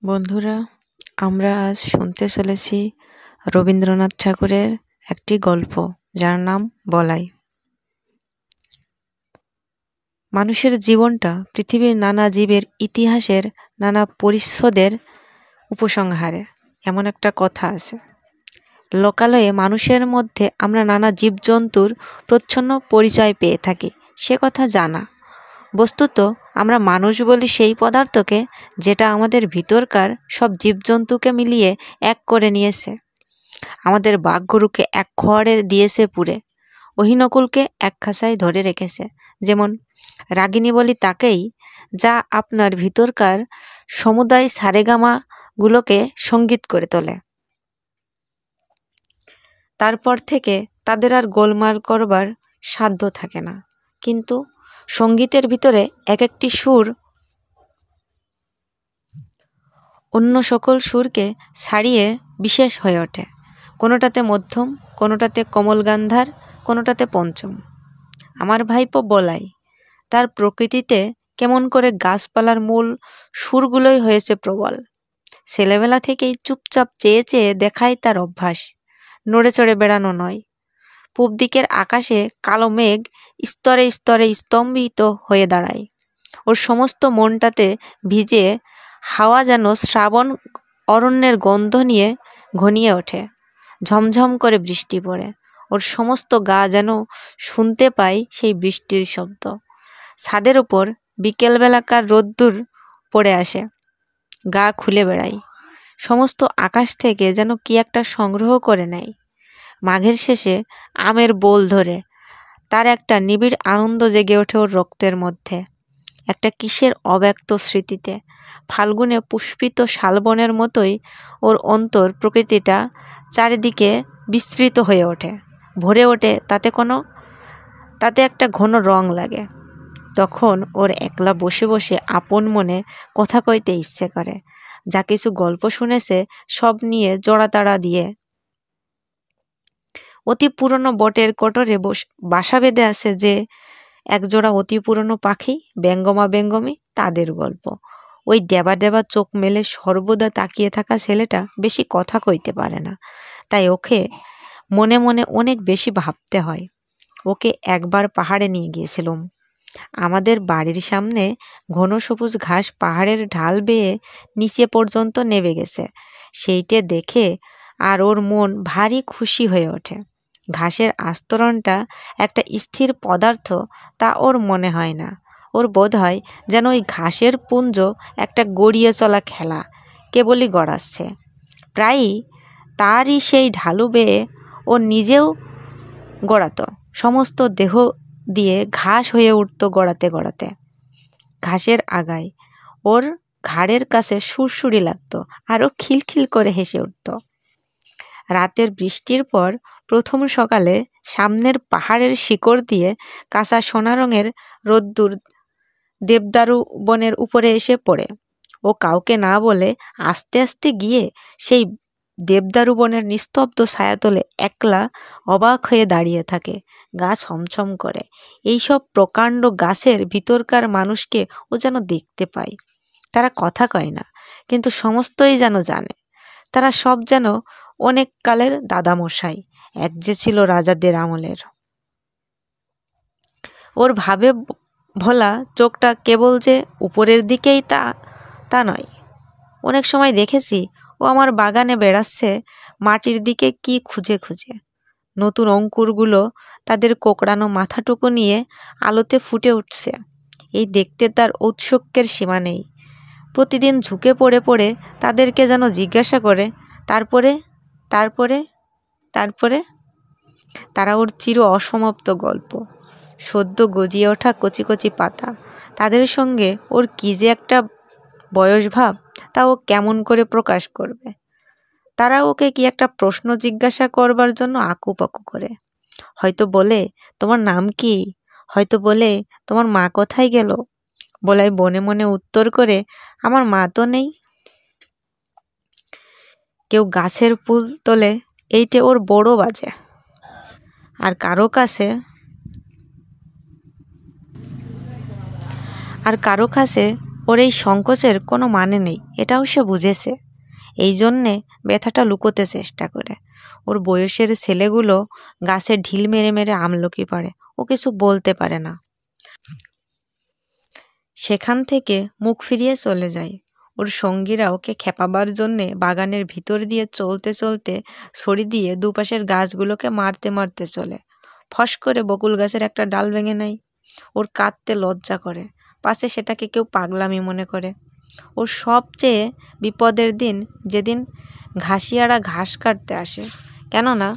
বন্ধুরা, আমরা আজ শুনতে চলেছি রবীন্দ্রনাথ ঠাকুরের একটি গল্প, যার নাম বলাই। মানুষের জীবনটা পৃথিবীর নানা জীবের ইতিহাসের নানা পরিচ্ছদের উপসংহারে। এমন একটা কথা আছে, লোকালয়ে মানুষের মধ্যে আমরা নানা জীবজন্তুর প্রচ্ছন্ন পরিচয় পেয়ে থাকি, সে কথা জানা। বস্তুত আমরা মানুষ বলি সেই পদার্থকে যেটা আমাদের ভিতরকার সব জীবজন্তুকে মিলিয়ে এক করে নিয়েছে। আমাদের বাঘগরুকে এক খোয়াড়ে দিয়েছে পুরে, অহিনকুলকে এক খাঁচায় ধরে রেখেছে। যেমন রাগিনী বলি তাকেই, যা আপনার ভিতরকার সমুদায় সারেগামাগুলোকে সঙ্গীত করে তোলে। তারপর থেকে তাদের আর গোলমাল করবার সাধ্য থাকে না, কিন্তু সঙ্গীতের ভিতরে এক একটি সুর অন্য সকল সুরকে ছাড়িয়ে বিশেষ হয়ে ওঠে। কোনোটাতে মধ্যম, কোনোটাতে কমল গান্ধার, কোনোটাতে পঞ্চম। আমার ভাইপো বলাই, তার প্রকৃতিতে কেমন করে গাছপালার মূল সুরগুলোই হয়েছে প্রবল। ছেলেবেলা থেকেই চুপচাপ চেয়ে চেয়ে দেখাই তার অভ্যাস, নড়ে চড়ে বেড়ানো নয়। পূব দিকের আকাশে কালো মেঘ স্তরে স্তরে স্তম্ভিত হয়ে দাঁড়ায়, ওর সমস্ত মনটাতে ভিজে হাওয়া যেন শ্রাবণ অরণ্যের গন্ধ নিয়ে ঘনিয়ে ওঠে। ঝমঝম করে বৃষ্টি পড়ে, ওর সমস্ত গা যেন শুনতে পায় সেই বৃষ্টির শব্দ। ছাদের উপর বিকেলবেলাকার রোদ্দুর পড়ে আসে, গা খুলে বেড়ায়, সমস্ত আকাশ থেকে যেন কি একটা সংগ্রহ করে নেয়। মাঘের শেষে আমের বোল ধরে তার একটা নিবিড় আনন্দ জেগে ওঠে ওর রক্তের মধ্যে, একটা কিসের অব্যক্ত স্মৃতিতে। ফাল্গুনে পুষ্পিত শালবনের মতোই ওর অন্তর প্রকৃতিটা চারিদিকে বিস্তৃত হয়ে ওঠে, ভরে ওঠে, তাতে একটা ঘন রং লাগে। তখন ওর একলা বসে বসে আপন মনে কথা কইতে ইচ্ছে করে, যা কিছু গল্প শুনেছে সব নিয়ে জোড়াতাড়া দিয়ে। অতি পুরনো বটের কটরে বাসা বেঁধে আছে যে একজোড়া অতি পুরনো পাখি, ব্যঙ্গমা ব্যঙ্গমী, তাদের গল্প। ওই ডেবা ডেবা চোখ মেলে সর্বদা তাকিয়ে থাকা ছেলেটা বেশি কথা কইতে পারে না, তাই ওকে মনে মনে অনেক বেশি ভাবতে হয়। ওকে একবার পাহাড়ে নিয়ে গিয়েছিলাম। আমাদের বাড়ির সামনে ঘন সবুজ ঘাস পাহাড়ের ঢাল বেয়ে নিচে পর্যন্ত নেমে গেছে। সেইটে দেখে আর ওর মন ভারী খুশি হয়ে ওঠে। ঘাসের আস্তরণটা একটা স্থির পদার্থ তা ওর মনে হয় না। ওর বোধ হয় যেন ওই ঘাসের পুঞ্জ একটা গড়িয়ে চলা খেলা, কেবলই গড়াচ্ছে। প্রায়ই তারই সেই ঢালু বেয়ে ও নিজেও গড়াতো, সমস্ত দেহ দিয়ে ঘাস হয়ে উঠত গড়াতে গড়াতে। ঘাসের আগায় ওর ঘাড়ের কাছে সুরসুরি লাগতো, আরও খিলখিল করে হেসে উঠত। রাতের বৃষ্টির পর প্রথম সকালে সামনের পাহাড়ের শিকড় দিয়ে কাঁচা সোনা রঙের রোদ্দুর দেবদারু বনের উপরে এসে পড়ে। ও কাউকে না বলে আস্তে আস্তে গিয়ে সেই দেবদারু বনের নিস্তব্ধ ছায়াতলে একলা অবাক হয়ে দাঁড়িয়ে থাকে। গা ছমছম করে। এইসব প্রকাণ্ড গাছের ভিতরকার মানুষকে ও যেন দেখতে পায়। তারা কথা কয় না, কিন্তু সমস্তই যেন জানে। তারা সব যেন অনেক কালের দাদামশাই, এক যে ছিল রাজাদের আমলের। ওর ভাবে ভোলা চোখটা কেবল যে উপরের দিকেই তা নয়। অনেক সময় দেখেছি ও আমার বাগানে বেড়াচ্ছে মাটির দিকে কি খুঁজে খুঁজে। নতুন অঙ্কুরগুলো তাদের কোকড়ানো মাথাটুকু নিয়ে আলোতে ফুটে উঠছে, এই দেখতে তার ঔৎসুক্যের সীমা নেই। প্রতিদিন ঝুঁকে পড়ে পড়ে তাদেরকে যেন জিজ্ঞাসা করে, তারপরে তারপরে তারপরে তারা ওর চির অসমাপ্ত গল্প, সদ্য গজিয়ে ওঠা কচি কচি পাতা। তাদের সঙ্গে ওর কী যে একটা বয়সভাব, তা ও কেমন করে প্রকাশ করবে। তারা ওকে কি একটা প্রশ্ন জিজ্ঞাসা করবার জন্য আকুপাকু করে। হয়তো বলে, তোমার নাম কি? হয়তো বলে, তোমার মা কোথায় গেল? বলাই মনে মনে উত্তর করে, আমার মা তো নেই। কেউ গাছের ফুল তোলে, এইটে ওর বড় বাজে। আর কারো কাছে ওর এই সংকোচের কোনো মানে নেই, এটাও সে বুঝেছে। এই জন্যে ব্যথাটা লুকোতে চেষ্টা করে। ওর বয়সের ছেলেগুলো গাছে ঢিল মেরে মেরে আমলকি পাড়ে, ও কিছু বলতে পারে না। সেখান থেকে মুখ ফিরিয়ে চলে যায়। ওর সঙ্গীরা ওকে খেপাবার জন্যে বাগানের ভিতর দিয়ে চলতে চলতে ছড়ি দিয়ে দুপাশের গাছগুলোকে মারতে মারতে চলে। ফস করে বকুল গাছের একটা ডাল ভেঙে নেয়। ওর কাঁদতে লজ্জা করে, পাশে সেটাকে কেউ পাগলামি মনে করে। ওর সবচেয়ে বিপদের দিন যেদিন ঘাসিয়ারা ঘাস কাটতে আসে, কেননা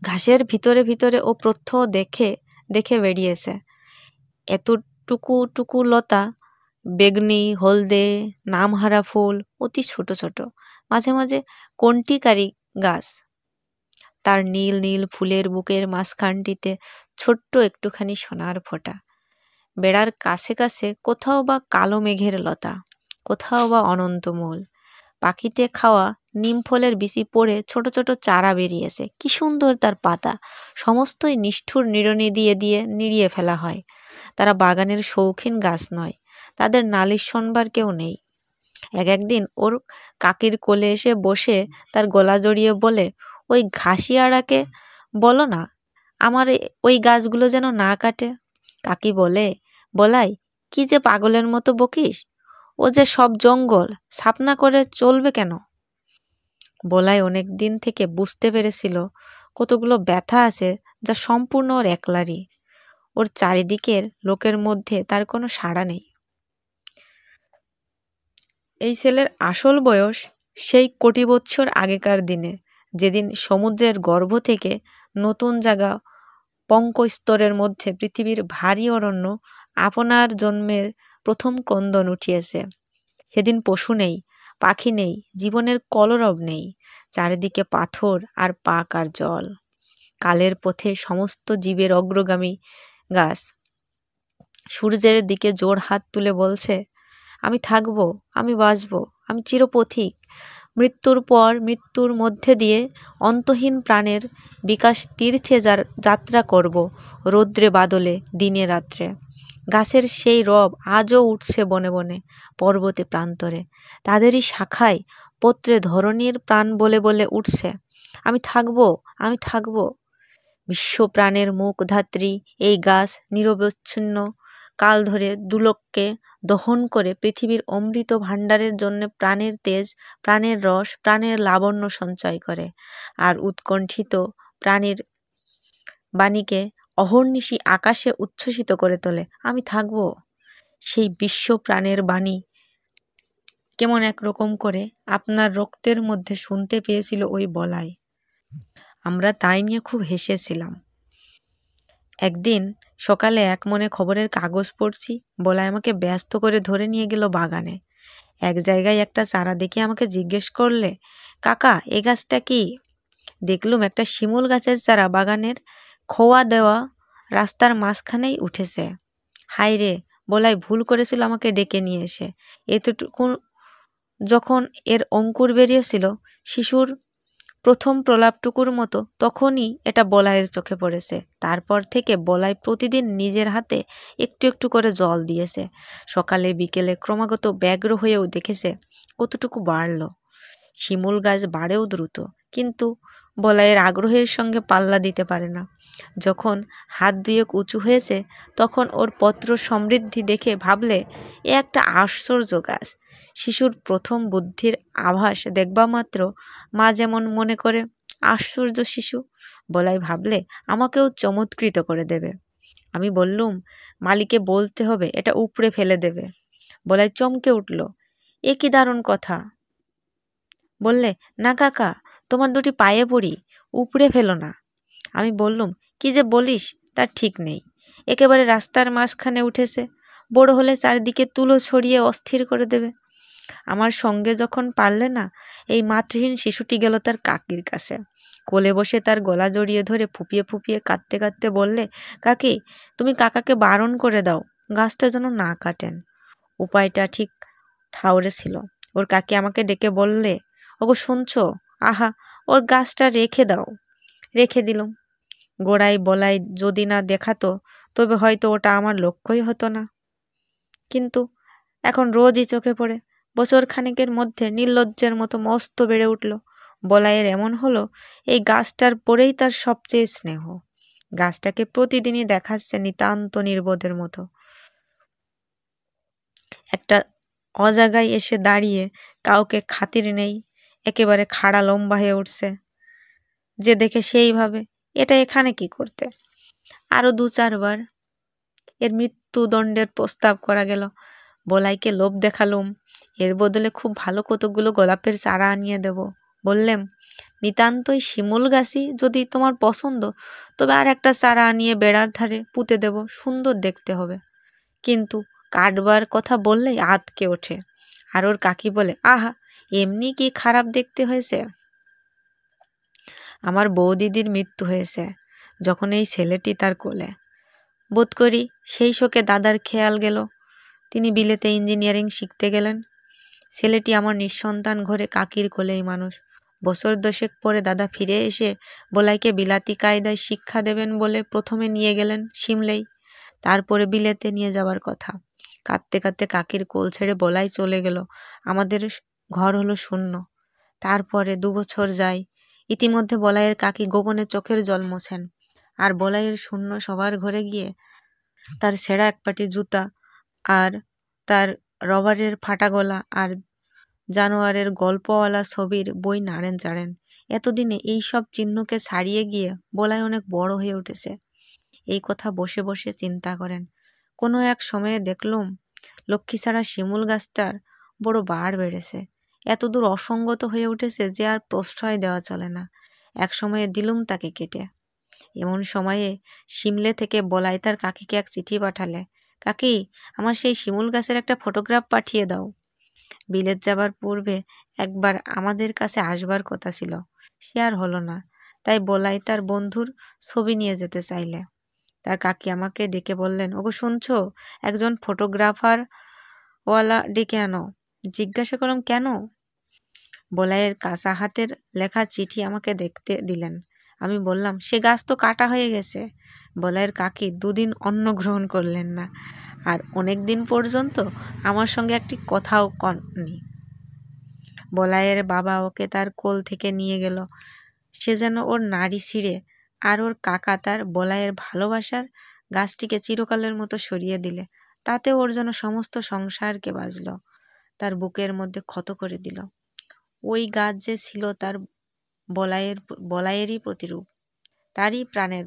ঘাসের ভিতরে ভিতরে ও প্রত্যহ দেখে দেখে বেরিয়েছে এতটুকু টুকু লতা, বেগনি, হলদে, নামহারা ফুল, অতি ছোট ছোট, মাঝে মাঝে কণ্টিকারি গাছ। তার নীল নীল ফুলের বুকের মাঝখানটিতে ছোট্ট একটুখানি সোনার ফোঁটা। বেড়ার কাছে কাছে কোথাও বা কালো মেঘের লতা, কোথাও বা অনন্তমূল। পাখিতে খাওয়া নিম ফলের বিচি পড়ে ছোট ছোট চারা বেরিয়েছে, কি সুন্দর তার পাতা। সমস্তই নিষ্ঠুর নিড়ানি দিয়ে দিয়ে নিড়িয়ে ফেলা হয়। তারা বাগানের শৌখিন গাছ নয়, তাদের নালিশ শোনবার কেউ নেই। একদিন ওর কাকির কোলে এসে বসে তার গলা জড়িয়ে বলে, ওই ঘাসিয়াড়াকে বলো না আমার ওই গাছগুলো যেন না কাটে। কাকি বলে, বলাই, কি যে পাগলের মতো বকিস, ও যে সব জঙ্গল, সাফ না করে চলবে কেন? বলাই অনেক দিন থেকে বুঝতে পেরেছিল কতগুলো ব্যথা আছে যা সম্পূর্ণ ওর একলারই। ওর চারিদিকের লোকের মধ্যে তার কোনো সাড়া নেই। এই ছেলের আসল বয়স সেই কোটি বৎসর আগেকার দিনে, যেদিন সমুদ্রের গর্ভ থেকে নতুন জায়গা পঙ্কস্তরের মধ্যে পৃথিবীর ভারী অরণ্য আপনার জন্মের প্রথম ক্রন্দন উঠিয়েছে। সেদিন পশু নেই, পাখি নেই, জীবনের কলরব নেই। চারিদিকে পাথর আর পাক আর জল। কালের পথে সমস্ত জীবের অগ্রগামী গাছ সূর্যের দিকে জোর হাত তুলে বলছে, আমি থাকব, আমি বাঁচব, আমি চিরপথিক। মৃত্যুর পর মৃত্যুর মধ্যে দিয়ে অন্তহীন প্রাণের বিকাশ তীর্থে যাত্রা করব, রৌদ্রে বাদলে দিনে রাত্রে। গাছের সেই রব আজও উঠছে বনে বনে, পর্বতে প্রান্তরে। তাদেরই শাখায় পত্রে ধরণীর প্রাণ বলে বলে উঠছে, আমি থাকব, আমি থাকব। বিশ্বপ্রাণের মুখধাত্রী এই গাছ নিরবচ্ছিন্ন কাল ধরে দুলোককে দহন করে পৃথিবীর অমৃত ভাণ্ডারের জন্য প্রাণের তেজ, প্রাণের রস, প্রাণের লাবণ্য সঞ্চয় করে, আর উৎকণ্ঠিত প্রাণীর বাণীকে অহর্নিশি আকাশে উচ্ছ্বসিত করে তোলে। আমি থাকব। সেই বিশ্ব প্রাণের বাণী কেমন একরকম করে আপনার রক্তের মধ্যে শুনতে পেয়েছিল ওই বলাই। আমরা তাই নিয়ে খুব হেসেছিলাম। একদিন সকালে এক মনে খবরের কাগজ পড়ছি, বলাই আমাকে ব্যস্ত করে ধরে নিয়ে গেল বাগানে। এক জায়গায় একটা চারা দেখে আমাকে জিজ্ঞেস করলে, কাকা এ গাছটা কি? দেখলুম একটা শিমুল গাছের চারা বাগানের খোয়া দেওয়া রাস্তার মাঝখানেই উঠেছে। হায় রে, বলাই ভুল করেছিল আমাকে ডেকে নিয়ে এসে। এতটুকু যখন এর অঙ্কুর বেরিয়েছিল, শিশুর প্রথম প্রলাপটুকুর মতো, তখনই এটা বলাইয়ের চোখে পড়েছে। তারপর থেকে বলাই প্রতিদিন নিজের হাতে একটু একটু করে জল দিয়েছে। সকালে বিকেলে ক্রমাগত ব্যগ্র হয়েও দেখেছে কতটুকু বাড়ল। শিমুল গাছ বাড়েও দ্রুত, কিন্তু বলাইয়ের আগ্রহের সঙ্গে পাল্লা দিতে পারে না। যখন হাত দুয়েক উঁচু হয়েছে, তখন ওর পত্র সমৃদ্ধি দেখে ভাবলে এ একটা আশ্চর্য গাছ। শিশুর প্রথম বুদ্ধির আভাস দেখবা মাত্র মা যেমন মনে করে আশ্চর্য শিশু, বলাই ভাবলে আমাকেও চমৎকৃত করে দেবে। আমি বললুম, মালিকে বলতে হবে এটা উপড়ে ফেলে দেবে। বলাই চমকে উঠল, এ কি দারুণ কথা। বললে, না কাকা, তোমার দুটি পায়ে পড়ি, উপড়ে ফেলো না। আমি বললুম, কি যে বলিস তার ঠিক নেই। একেবারে রাস্তার মাঝখানে উঠেছে, বড় হলে চারিদিকে তুলো ছড়িয়ে অস্থির করে দেবে। আমার সঙ্গে যখন পারলে না, এই মাতৃহীন শিশুটি গেল তার কাকির কাছে। কোলে বসে তার গলা জড়িয়ে ধরে ফুপিয়ে ফুপিয়ে কাঁদতে কাঁদতে বললে, কাকি তুমি কাকাকে বারণ করে দাও গাছটা যেন না কাটেন। উপায়টা ঠিক ঠাউরে ছিল। ওর কাকি আমাকে ডেকে বললে, ওগো শুনছো, আহা ওর গাছটা রেখে দাও। রেখে দিলুম। গোড়ায় বলাই যদি না দেখাতো, তবে হয়তো ওটা আমার লক্ষ্যই হতো না। কিন্তু এখন রোজই চোখে পড়ে। বছর খানেকের মধ্যে নির্লজ্জের মতো মস্ত বেড়ে উঠল। বলাইয়ের এমন হলো, এই গাছটার পরেই তার সবচেয়ে স্নেহ। গাছটাকে প্রতিদিনই দেখাচ্ছে নিতান্ত নির্বোধের মতো। একটা অজাগায় এসে দাঁড়িয়ে কাউকে খাতির নেই, একেবারে খাড়া লম্বা হয়ে উঠছে। যে দেখে সেইভাবে এটা এখানে কি করতে। আরো 2-4 বার এর মৃত্যুদণ্ডের প্রস্তাব করা গেল। বলাইকে লোভ দেখালুম, এর বদলে খুব ভালো কতকগুলো গোলাপের চারা আনিয়ে দেব। বললেম, নিতান্তই শিমুল গাছই যদি তোমার পছন্দ, তবে আর একটা চারা আনিয়ে বেড়ার ধারে পুঁতে দেব, সুন্দর দেখতে হবে। কিন্তু কাটবার কথা বললেই আঁতকে ওঠে। আর ওর কাকি বলে, আহা, এমনি কি খারাপ দেখতে হয়েছে। আমার বৌদিদির মৃত্যু হয়েছে যখন এই ছেলেটি তার কোলে। বোধ করি সেই শোকে দাদার খেয়াল গেল। তিনি বিলেতে ইঞ্জিনিয়ারিং শিখতে গেলেন। ছেলেটি আমার নিঃসন্তান ঘরে কাকির কোলেই মানুষ। বছর 10 পরে দাদা ফিরে এসে বলাইকে বিলাতি কায়দায় শিক্ষা দেবেন বলে প্রথমে নিয়ে গেলেন সিমলেই, তারপরে বিলেতে নিয়ে যাবার কথা। কাঁদতে কাঁদতে কাকির কোল ছেড়ে বলাই চলে গেল। আমাদের ঘর হলো শূন্য। তারপরে 2 বছর যায়। ইতিমধ্যে বলাইয়ের কাকি গোপনে চোখের জল মোছেন। আর বলাইয়ের শূন্য সবার ঘরে গিয়ে তার ছেঁড়া এক পাটি জুতা আর তার রবারের ফাটা গলা আর জানোয়ারের গল্পওয়ালা ছবির বই নাড়েন চাড়েন। এতদিনে এই সব চিহ্নকে ছাড়িয়ে গিয়ে বলাই অনেক বড় হয়ে উঠেছে। এই কথা বসে বসে চিন্তা করেন। কোনো এক সময়ে দেখলুম লক্ষ্মী ছাড়া শিমুল গাছটার বড় বাড় বেড়েছে। এতদূর অসঙ্গত হয়ে উঠেছে যে আর প্রশ্রয় দেওয়া চলে না। এক সময়ে দিলুম তাকে কেটে। এমন সময়ে সিমলে থেকে বলাই তার কাকিকে এক চিঠি পাঠালে, কাকি, আমার সেই শিমুল গাছের একটা ফটোগ্রাফ পাঠিয়ে দাও। বিলেত যাবার পূর্বে একবার আমাদের কাছে আসবার কথা ছিল, সে আর হলো না। তাই বলাই তার বন্ধুর ছবি নিয়ে যেতে চাইলে তার কাকি আমাকে ডেকে বললেন, ওগো শুনছো, একজন ফটোগ্রাফার ওয়ালা ডেকে আনো। জিজ্ঞাসা করলাম, কেন? বলাইয়ের কাঁচা হাতের লেখা চিঠি আমাকে দেখতে দিলেন। আমি বললাম, সে গাছ তো কাটা হয়ে গেছে। বলাইয়ের কাকি 2 দিন অন্ন গ্রহণ করলেন না, আর অনেক দিন পর্যন্ত আমার সঙ্গে একটি কথাও কননি। বলাইয়ের বাবা ওকে তার কোল থেকে নিয়ে গেল। সে যেন ওর নাড়ি ছিঁড়ে, আর ওর কাকা তার বলাইয়ের ভালোবাসার গাছটিকে চিরকালের মতো সরিয়ে দিলে। তাতে ওর যেন সমস্ত সংসারকে বাজল, তার বুকের মধ্যে ক্ষত করে দিল। ওই গাছ যে ছিল তার বলাইয়েরই প্রতিরূপ, তারই প্রাণের